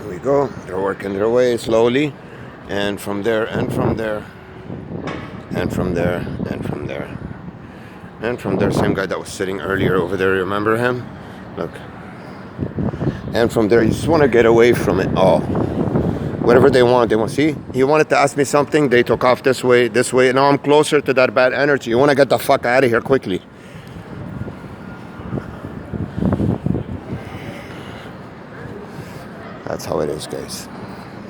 There we go. They're working their way slowly. And from there, and from there, and from there, and from there. And from there, same guy that was sitting earlier over there, remember him? Look. And from there, you just want to get away from it all. Whatever they want. See? He wanted to ask me something. They took off this way, this way. Now I'm closer to that bad energy. You want to get the fuck out of here quickly. That's how it is, guys.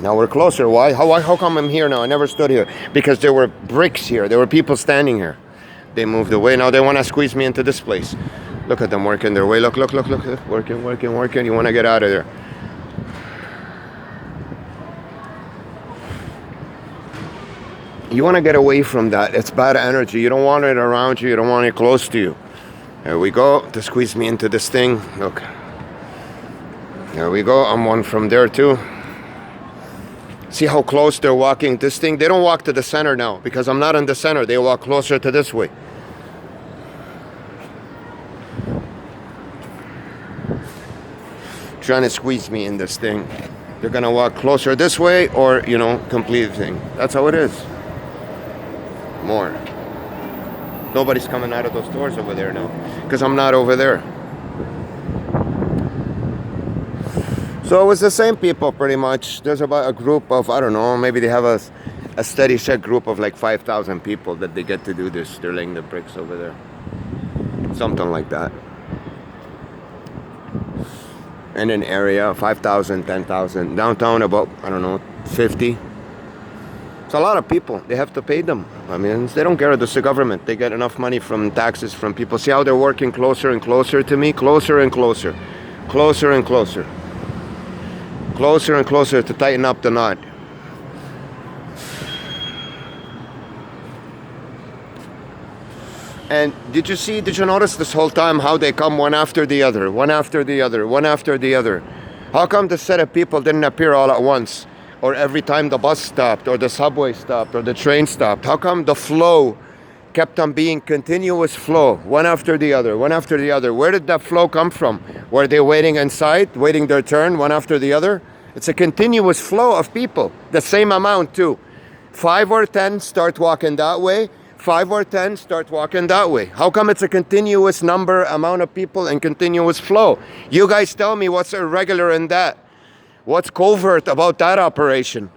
Now we're closer. Why? How come I'm here now? I never stood here. Because there were bricks here. There were people standing here. They moved away. Now they want to squeeze me into this place. Look at them working their way. Look. Working. You want to get out of there. You want to get away from that. It's bad energy. You don't want it around you. You don't want it close to you. There we go. To squeeze me into this thing. Look. There we go. I'm one from there too. See how close they're walking this thing? They don't walk to the center now because I'm not in the center. They walk closer to this way. Trying to squeeze me in this thing. They're gonna walk closer this way or, complete the thing. That's how it is. More. Nobody's coming out of those doors over there now because I'm not over there. So it was the same people pretty much. There's about a group of, I don't know, maybe they have a steady set group of like 5,000 people that they get to do this. They're laying the bricks over there. Something like that. In an area, 5,000, 10,000. Downtown about, I don't know, 50. It's a lot of people. They have to pay them. I mean, they don't care. It's the government. They get enough money from taxes from people. See how they're working closer and closer to me? Closer and closer. Closer and closer. Closer and closer to tighten up the knot. And did you notice this whole time how they come one after the other, one after the other, one after the other? How come the set of people didn't appear all at once? Or every time the bus stopped, or the subway stopped, or the train stopped? How come the flow kept on being continuous flow, one after the other, one after the other? Where did that flow come from? Were they waiting inside, waiting their turn, one after the other? It's a continuous flow of people, the same amount too. 5 or 10 start walking that way, 5 or 10 start walking that way. How come it's a continuous amount of people and continuous flow? You guys tell me what's irregular in that. What's covert about that operation?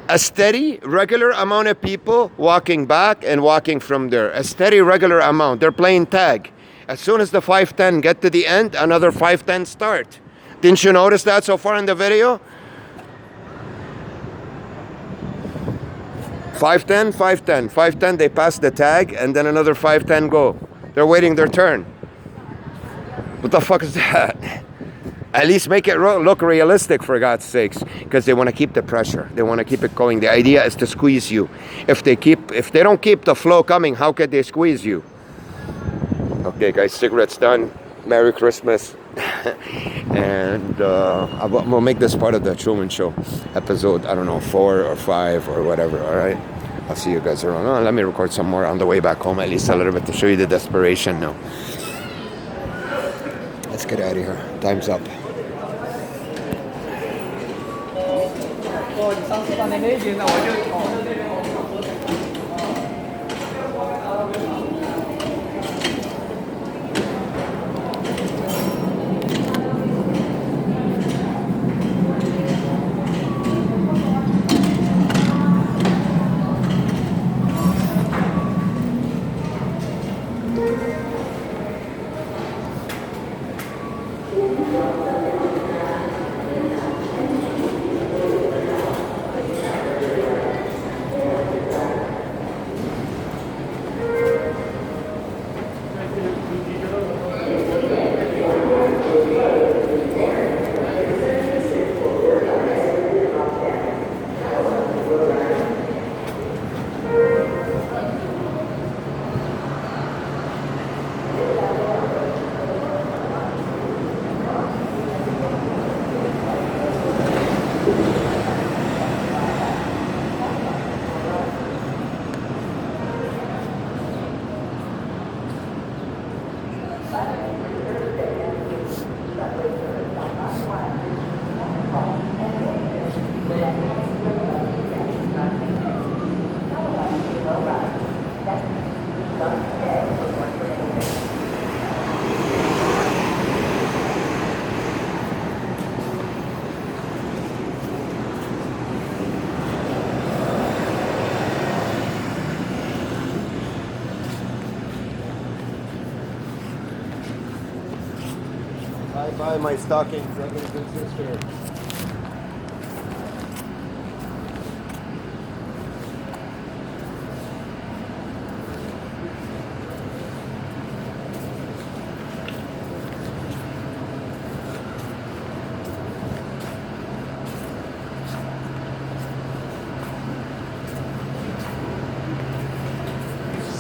A steady, regular amount of people walking back and walking from there. A steady, regular amount. They're playing tag. As soon as the 510 get to the end, another 510 start. Didn't you notice that so far in the video? 510, 510, 510, they pass the tag, and then another 510 go. They're waiting their turn. What the fuck is that? At least make it look realistic, for God's sakes, because they want to keep the pressure. They want to keep it going. The idea is to squeeze you. If they don't keep the flow coming, how could they squeeze you? Okay, guys, cigarettes done. Merry Christmas. And we'll make this part of the Truman Show episode, I don't know, 4 or 5 or whatever, all right? I'll see you guys around. Let me record some more on the way back home, at least a little bit, to show you the desperation now. Let's get out of here. Time's up. 你上次把那个进来，我就 Bye, my stalking brothers and sisters.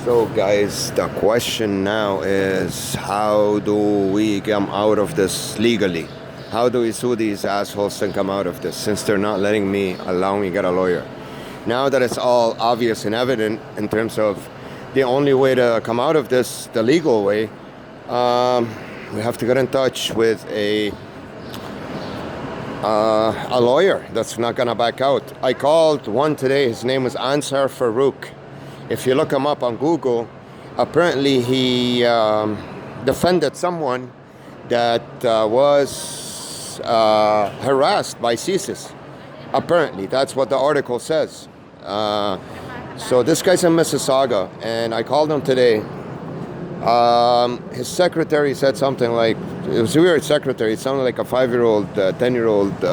So guys, the question now is, how do we come out of this legally? How do we sue these assholes and come out of this, since they're not letting me, allow me get a lawyer? Now that it's all obvious and evident in terms of the only way to come out of this, the legal way, we have to get in touch with a lawyer that's not gonna back out. I called one today. His name was Ansar Farouk. If you look him up on Google, apparently he defended someone that was harassed by CSIS. Apparently, that's what the article says. So this guy's in Mississauga, and I called him today. His secretary said something like, it was a weird secretary. It sounded like a 5-year-old, 10-year-old,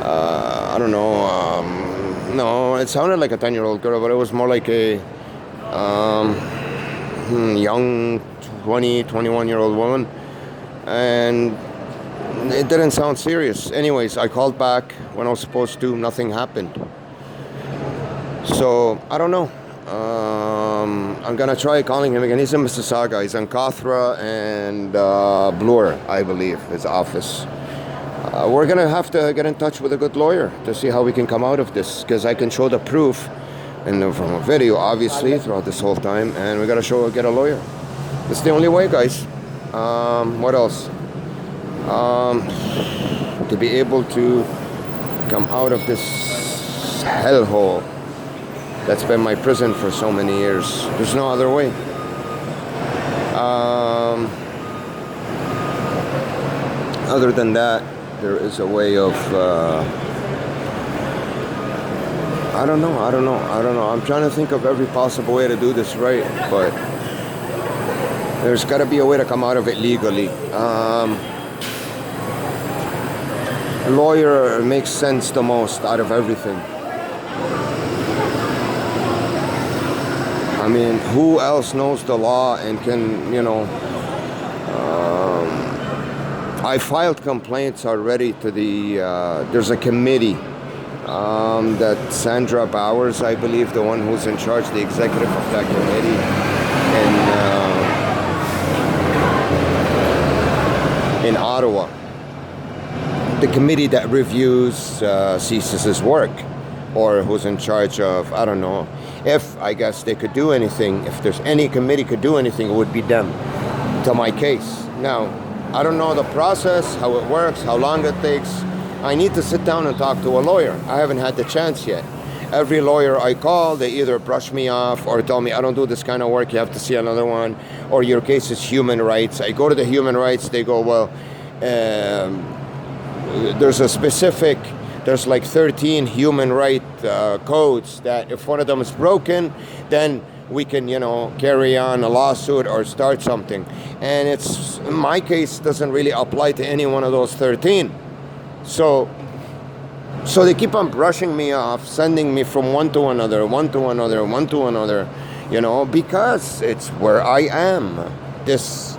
I don't know. No, it sounded like a 10-year-old girl, but it was more like a young 20, 21-year-old woman. And it didn't sound serious. Anyways, I called back when I was supposed to. Nothing happened. So, I don't know. I'm going to try calling him again. He's in Mississauga. He's in Cathra and Bloor, I believe, his office. We're going to have to get in touch with a good lawyer to see how we can come out of this, because I can show the proof and from a video, obviously, throughout this whole time, and we got to get a lawyer. It's the only way, guys. What else? To be able to come out of this hellhole that's been my prison for so many years. There's no other way. Other than that, there is a way of, I don't know. I'm trying to think of every possible way to do this right, but there's got to be a way to come out of it legally. Lawyer makes sense the most out of everything. I mean, who else knows the law and can, I filed complaints already to the, there's a committee that Sandra Bowers, I believe, the one who's in charge, the executive of that committee, in Ottawa. The committee that reviews CSIS's work, or who's in charge of, I don't know, if I guess they could do anything, if there's any committee could do anything, it would be them to my case. Now, I don't know the process, how it works, how long it takes. I need to sit down and talk to a lawyer. I haven't had the chance yet. Every lawyer I call, they either brush me off or tell me, I don't do this kind of work, you have to see another one, or your case is human rights. I go to the human rights, they go, well, there's like 13 human right codes that if one of them is broken, then we can, carry on a lawsuit or start something. And my case doesn't really apply to any one of those 13. So they keep on brushing me off, sending me from one to another, because it's where I am. This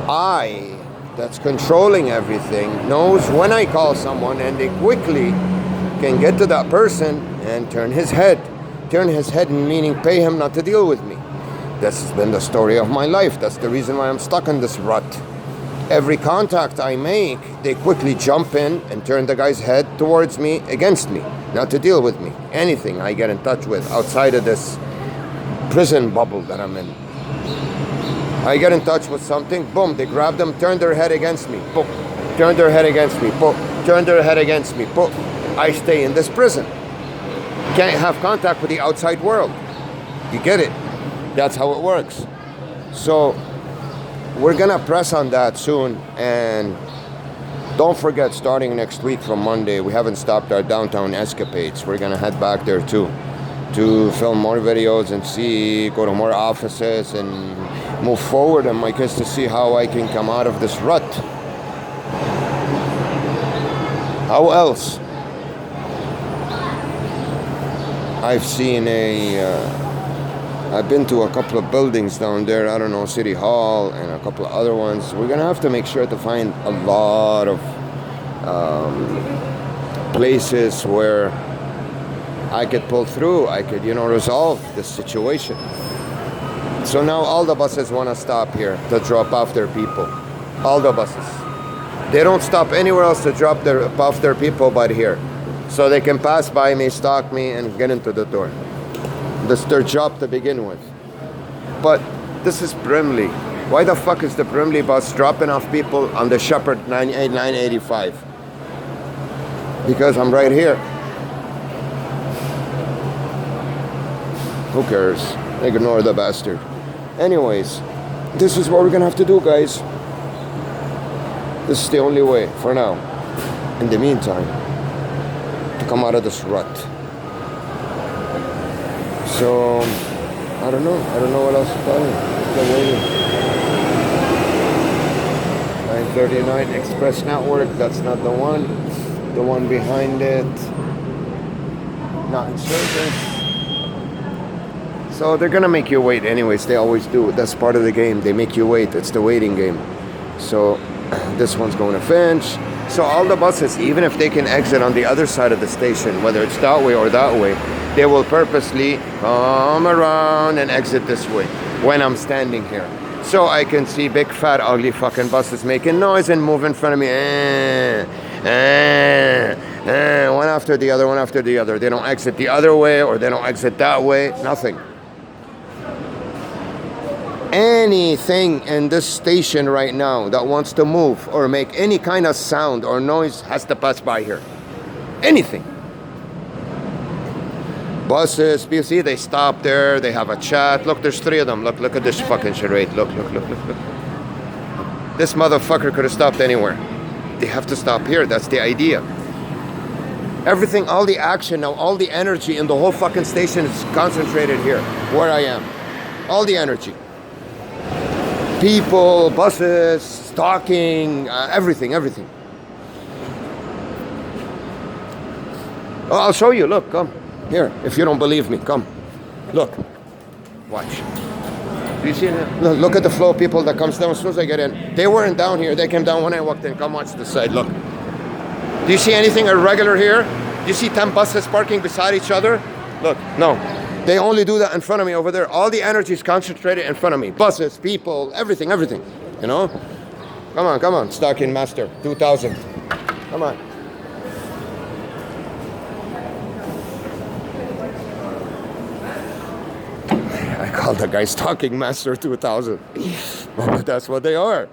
I that's controlling everything knows when I call someone, and they quickly can get to that person and turn his head, meaning pay him not to deal with me. This has been the story of my life. That's the reason why I'm stuck in this rut. Every contact I make, they quickly jump in and turn the guy's head towards me, against me, not to deal with me. Anything I get in touch with outside of this prison bubble that I'm in. I get in touch with something, boom, they grab them, turn their head against me, boom, turn their head against me, boom, turn their head against me, boom. I stay in this prison. Can't have contact with the outside world. You get it? That's how it works. So we're gonna press on that soon, and don't forget, starting next week from Monday, we haven't stopped our downtown escapades. We're gonna head back there too, to film more videos and go to more offices and move forward in my case to see how I can come out of this rut. How else? I've seen I've been to a couple of buildings down there, I don't know, City Hall and a couple of other ones. We're gonna have to make sure to find a lot of places where I could pull through, I could, resolve this situation. So now all the buses want to stop here to drop off their people. All the buses. They don't stop anywhere else to drop off their people but here. So they can pass by me, stalk me, and get into the door. That's their job to begin with. But this is Brimley. Why the fuck is the Brimley bus dropping off people on the Shepherd 985? Because I'm right here. Who cares? Ignore the bastard. Anyways, this is what we're gonna have to do, guys. This is the only way for now. In the meantime, to come out of this rut. So, I don't know what else to tell you. Still waiting. 939 Express Network, that's not the one. The one behind it, not in service. So they're gonna make you wait anyways, they always do. That's part of the game, they make you wait, it's the waiting game. So this one's going to Finch. So all the buses, even if they can exit on the other side of the station, whether it's that way or that way, they will purposely come around and exit this way when I'm standing here. So I can see big fat ugly fucking buses making noise and move in front of me. One after the other, one after the other. They don't exit the other way or they don't exit that way, nothing. Anything in this station right now that wants to move or make any kind of sound or noise has to pass by here. Anything. Buses, you see, they stop there, they have a chat. Look, there's 3 of them. Look at this fucking charade. Look. This motherfucker could have stopped anywhere. They have to stop here, that's the idea. Everything, all the action now, all the energy in the whole fucking station is concentrated here, where I am. All the energy. People, buses, stalking, everything. Oh, I'll show you, look, come. Here, if you don't believe me, come. Look, watch. Do you see it? Look at the flow of people that comes down as soon as I get in. They weren't down here, they came down when I walked in. Come watch this side, look. Do you see anything irregular here? Do you see 10 buses parking beside each other? Look, no. They only do that in front of me over there. All the energy is concentrated in front of me. Buses, people, everything. You know? Come on. Stalking Master 2000. Come on. I call the guy Stalking Master 2000. But that's what they are.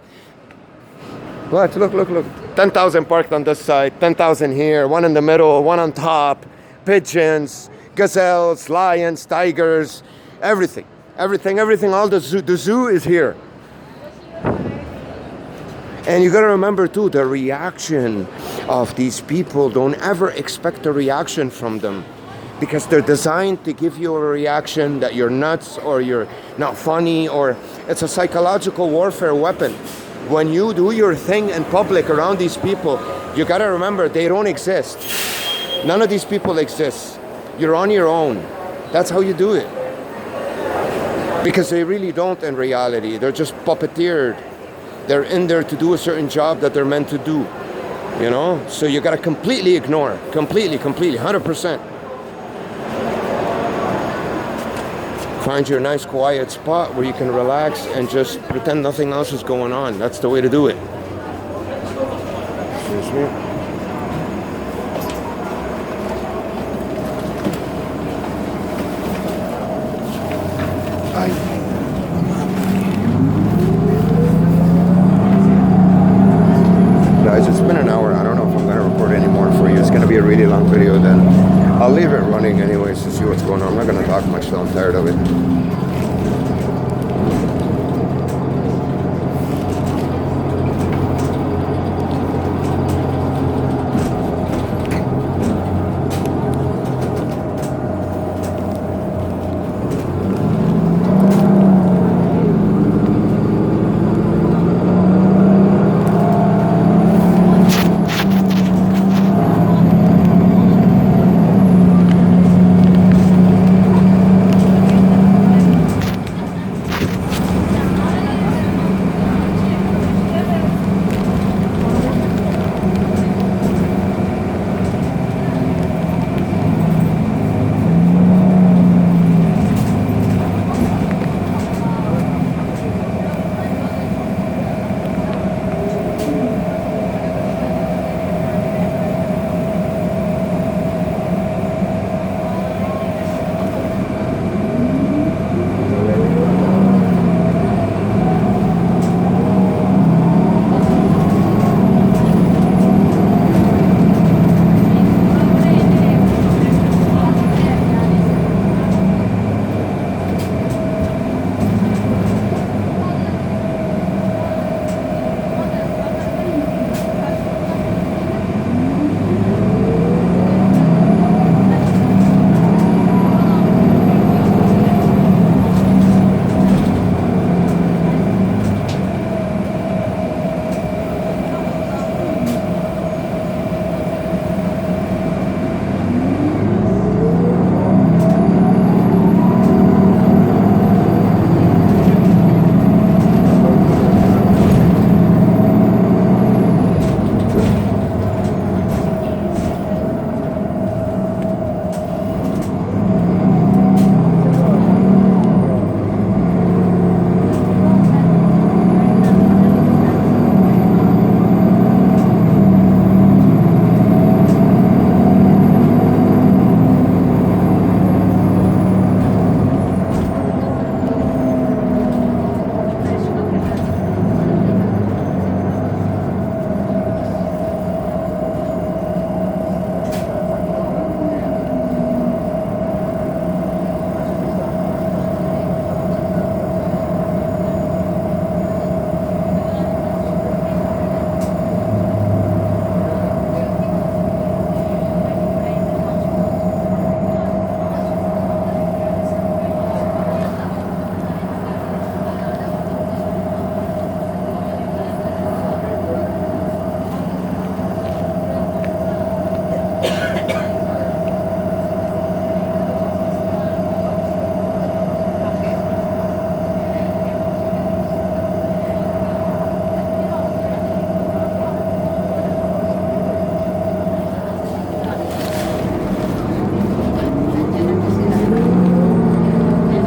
What? Look. 10,000 parked on this side, 10,000 here, one in the middle, one on top, pigeons, gazelles, lions, tigers, everything. All the zoo is here. And you gotta remember too, the reaction of these people, don't ever expect a reaction from them, because they're designed to give you a reaction that you're nuts or you're not funny, or it's a psychological warfare weapon. When you do your thing in public around these people, you gotta remember they don't exist. None of these people exist. You're on your own. That's how you do it. Because they really don't in reality. They're just puppeteered. They're in there to do a certain job that they're meant to do. You know? So you gotta completely ignore. Completely, 100%. Find your nice quiet spot where you can relax and just pretend nothing else is going on. That's the way to do it. Excuse me. Guys, it's been an hour. I don't know if I'm going to record any more for you. It's going to be a really long video then. I'll leave it running anyways to see what's going on. I'm not going to talk much though. I'm tired of it.